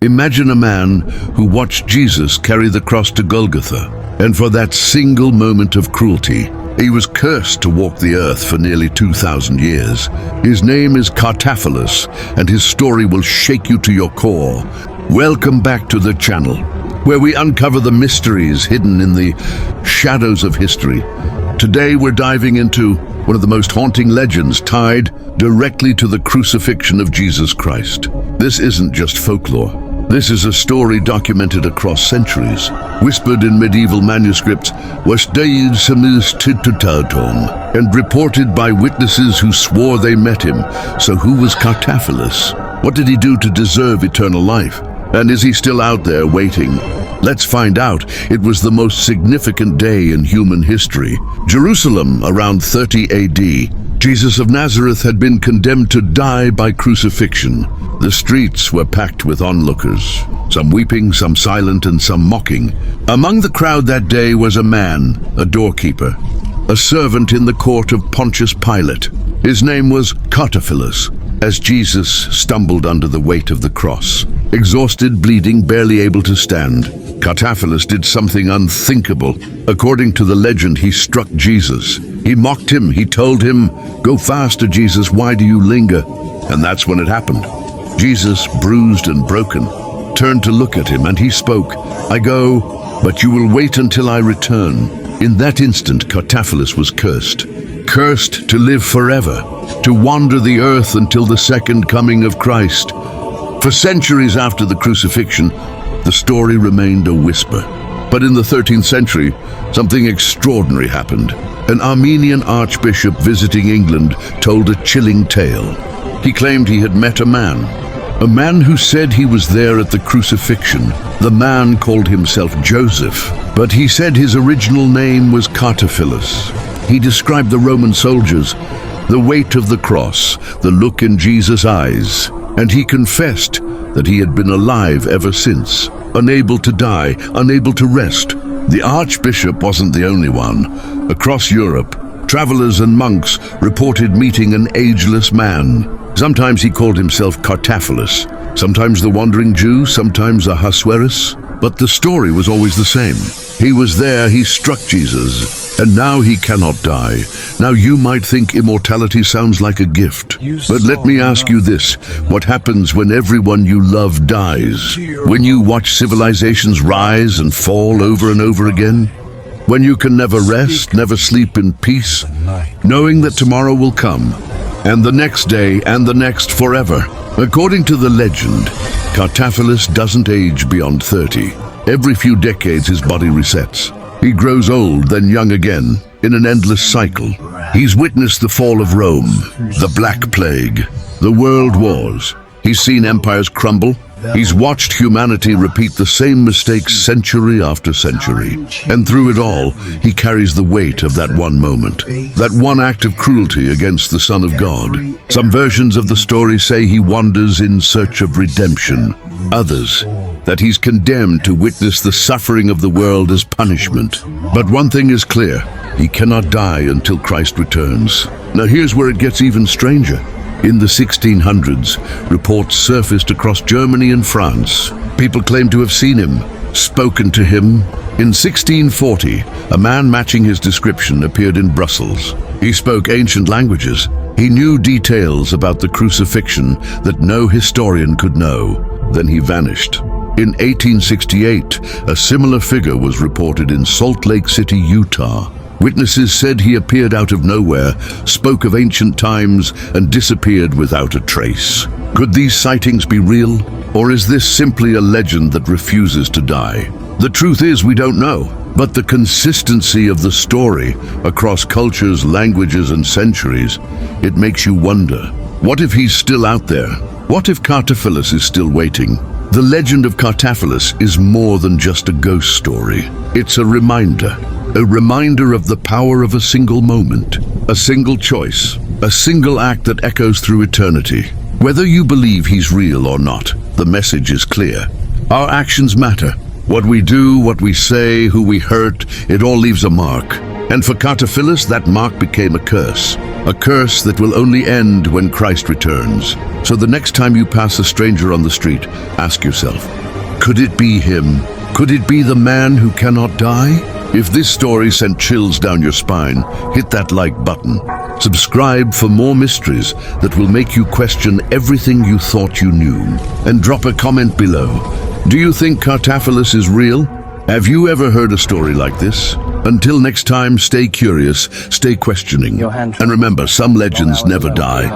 Imagine a man who watched Jesus carry the cross to Golgotha, and for that single moment of cruelty, he was cursed to walk the earth for nearly 2,000 years. His name is Cartaphilus, and his story will shake you to your core. Welcome back to the channel, where we uncover the mysteries hidden in the shadows of history. Today we're diving into one of the most haunting legends tied directly to the crucifixion of Jesus Christ. This isn't just folklore. This is a story documented across centuries, whispered in medieval manuscripts, and reported by witnesses who swore they met him. So who was Cartaphilus? What did he do to deserve eternal life? And is he still out there waiting? Let's find out. It was the most significant day in human history. Jerusalem, around 30 AD. Jesus of Nazareth had been condemned to die by crucifixion. The streets were packed with onlookers, some weeping, some silent, and some mocking. Among the crowd that day was a man, a doorkeeper, a servant in the court of Pontius Pilate. His name was Cartaphilus. As Jesus stumbled under the weight of the cross, exhausted, bleeding, barely able to stand, Cartaphilus did something unthinkable. According to the legend, he struck Jesus. He mocked him. He told him, "Go faster, Jesus, why do you linger?" And that's when it happened. Jesus, bruised and broken, turned to look at him, and he spoke, "I go, but you will wait until I return." In that instant, Cartaphilus was cursed to live forever, to wander the earth until the second coming of Christ. For centuries after the crucifixion, the story remained a whisper. But in the 13th century, something extraordinary happened. An Armenian archbishop visiting England told a chilling tale. He claimed he had met a man who said he was there at the crucifixion. The man called himself Joseph, but he said his original name was Cartaphilus. He described the Roman soldiers, the weight of the cross, the look in Jesus' eyes, and he confessed that he had been alive ever since, unable to die, unable to rest. The archbishop wasn't the only one. Across Europe, travelers and monks reported meeting an ageless man. Sometimes he called himself Cartaphilus, sometimes the Wandering Jew, sometimes Ahasuerus. But the story was always the same. He was there, he struck Jesus, and now he cannot die. Now you might think immortality sounds like a gift, but let me ask you this. What happens when everyone you love dies? When you watch civilizations rise and fall over and over again? When you can never rest, never sleep in peace, knowing that tomorrow will come, and the next day, and the next forever? According to the legend, Cartaphilus doesn't age beyond 30. Every few decades his body resets. He grows old, then young again, in an endless cycle. He's witnessed the fall of Rome, the Black Plague, the World Wars. He's seen empires crumble. He's watched humanity repeat the same mistakes century after century. And through it all, he carries the weight of that one moment, that one act of cruelty against the Son of God. Some versions of the story say he wanders in search of redemption. Others, that he's condemned to witness the suffering of the world as punishment. But one thing is clear, he cannot die until Christ returns. Now here's where it gets even stranger. In the 1600s, reports surfaced across Germany and France. People claimed to have seen him, spoken to him. In 1640, a man matching his description appeared in Brussels. He spoke ancient languages. He knew details about the crucifixion that no historian could know. Then he vanished. In 1868, a similar figure was reported in Salt Lake City, Utah. Witnesses said he appeared out of nowhere, spoke of ancient times, and disappeared without a trace. Could these sightings be real? Or is this simply a legend that refuses to die? The truth is, we don't know. But the consistency of the story across cultures, languages, and centuries, it makes you wonder. What if he's still out there? What if Cartaphilus is still waiting? The legend of Cartaphilus is more than just a ghost story. It's a reminder of the power of a single moment, a single choice, a single act that echoes through eternity. Whether you believe he's real or not, the message is clear. Our actions matter. What we do, what we say, who we hurt, it all leaves a mark. And for Cartaphilus, that mark became a curse. A curse that will only end when Christ returns. So the next time you pass a stranger on the street, ask yourself, could it be him? Could it be the man who cannot die? If this story sent chills down your spine, hit that like button. Subscribe for more mysteries that will make you question everything you thought you knew. And drop a comment below. Do you think Cartaphilus is real? Have you ever heard a story like this? Until next time, stay curious, stay questioning. And remember, some legends never die.